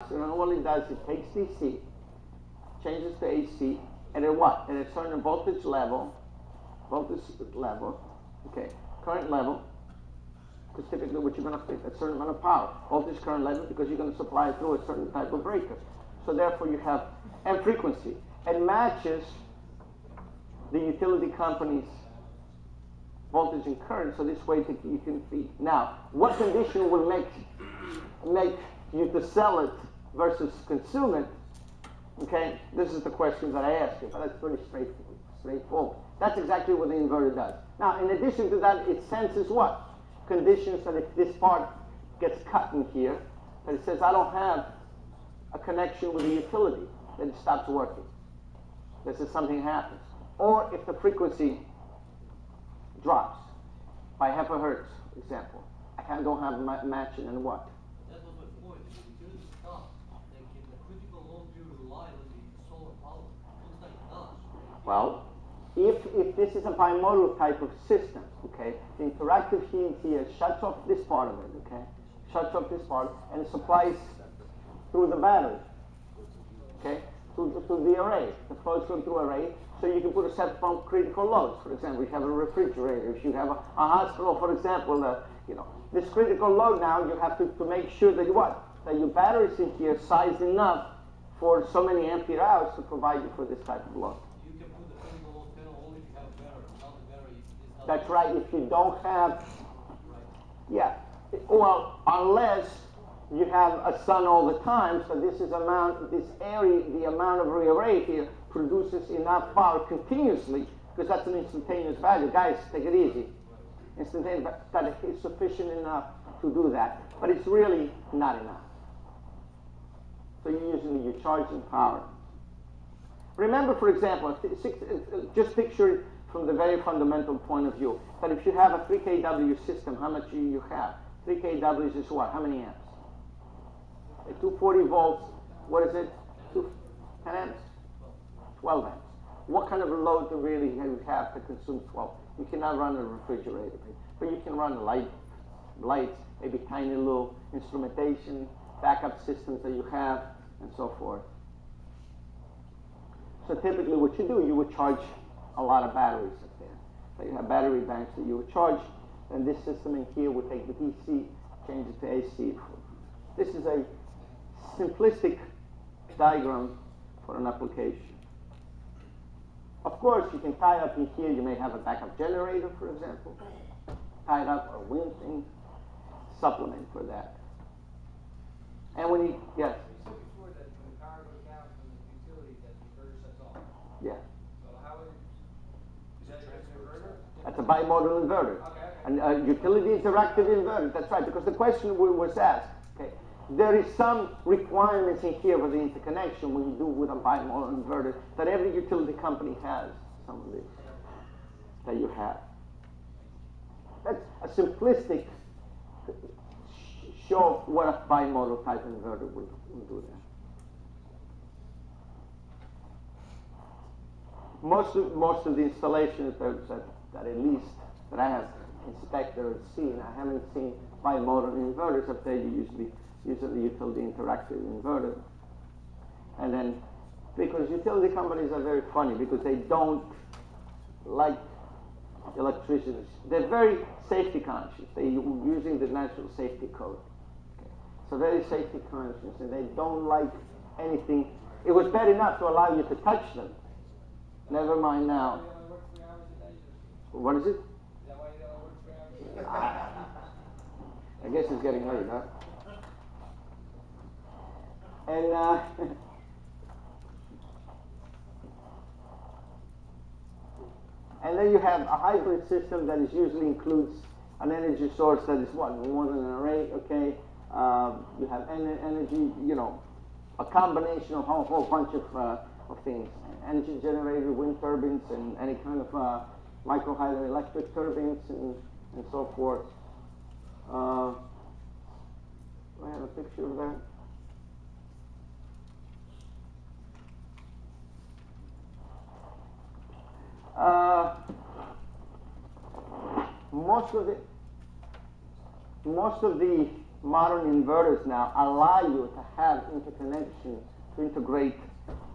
And all it does, it takes DC, changes to AC, and at what? At a certain voltage level, okay, current level, because typically what you're going to fit a certain amount of power, voltage current level, because you're going to supply it through a certain type of breaker. So therefore you have, and frequency. It matches the utility company's voltage and current, so this way you can feed. Now, what condition will make you to sell it versus consume it? Okay, this is the question that I asked you, but that's pretty straightforward. That's exactly what the inverter does. Now, in addition to that, it senses what? Conditions that if this part gets cut in here, that it says I don't have a connection with the utility, then it stops working. This is something happens. Or if the frequency drops by half a hertz, for example, I don't have matching and what? That was my point. If the utility stops, then can the critical load be relied on the solar power? Looks like it does. Well, if this is a bimodal type of system, okay, the interactive heating here shuts off this part of it, okay, shuts off this part, and it supplies through the battery, okay, through the array. The flows go through array, so you can put a set from critical loads. For example, you have a refrigerator. If you have a hospital, for example, this critical load now, you have to make sure that that your batteries in here sized enough for so many ampere hours to provide you for this type of load. You can put the critical load panel only if you have a battery. Without the battery, it's not. That's right. If you don't have, Right. yeah, well, unless you have a sun all the time, so this area, the amount of rearray here produces enough power continuously, because that's an instantaneous value. Guys, take it easy. Instantaneous, but that is sufficient enough to do that. But it's really not enough. So you're charging power. Remember, for example, just picture it from the very fundamental point of view, that if you have a 3 kW system, how much you have? 3 kW is what? How many amps? 240 volts, what is it? 10 amps? 12 amps. What kind of a load do really you have to consume 12? You cannot run a refrigerator, but you can run lights, maybe tiny little instrumentation, backup systems that you have, and so forth. So typically what you do, you would charge a lot of batteries up there. So you have battery banks that you would charge, and this system in here would take the DC, change it to AC. This is a simplistic diagram for an application. Of course, you can tie up in here, you may have a backup generator, for example, tied up, or wind thing, supplement for that. And when you, yes? You said before that when the power goes down from the utility, that the inverter shuts off. Yeah. So how is that an inverter? That's a bimodal inverter. Okay. And a utility interactive inverter, that's right, because the question was asked, okay, there is some requirements in here for the interconnection when you do with a bimodal inverter that every utility company has, some of this that you have. That's a simplistic show of what a bimodal type inverter will do there. Most of the installations that at least that I have inspected or seen, I haven't seen bimodal inverters up there. You usually utility interactive inverter. And then, because utility companies are very funny because they don't like electricians. They're very safety conscious. They're using the national safety code. Okay. So very safety conscious, and they don't like anything. It was bad enough to allow you to touch them. Never mind now. What is it? I guess it's getting late, huh? And and then you have a hybrid system that usually includes an energy source that is what, more than an array, okay? You have energy, a combination of a whole bunch of things. Energy generator, wind turbines, and any kind of micro hydroelectric turbines, and so forth. I have a picture of that. Most of the modern inverters now allow you to have interconnection to integrate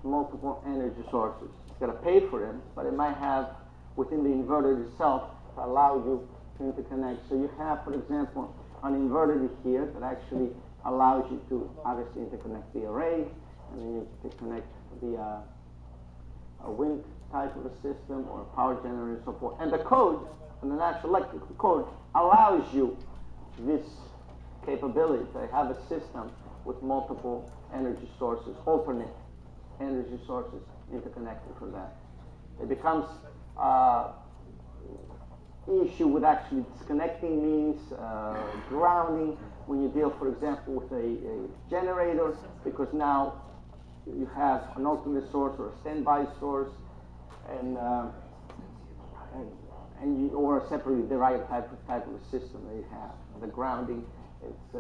multiple energy sources. It's got to pay for them, but it might have within the inverter itself to allow you to interconnect. So you have, for example, an inverter here that actually allows you to obviously interconnect the array, and then you can connect the a wind type of a system or a power generator and so forth. And the code, and the natural electrical code, allows you this capability to have a system with multiple energy sources, alternate energy sources interconnected for that. It becomes issue with actually disconnecting means, grounding, when you deal, for example, with a generator, because now you have an alternate source or a standby source, and you, or a separately derived type of a system that you have. The grounding, it's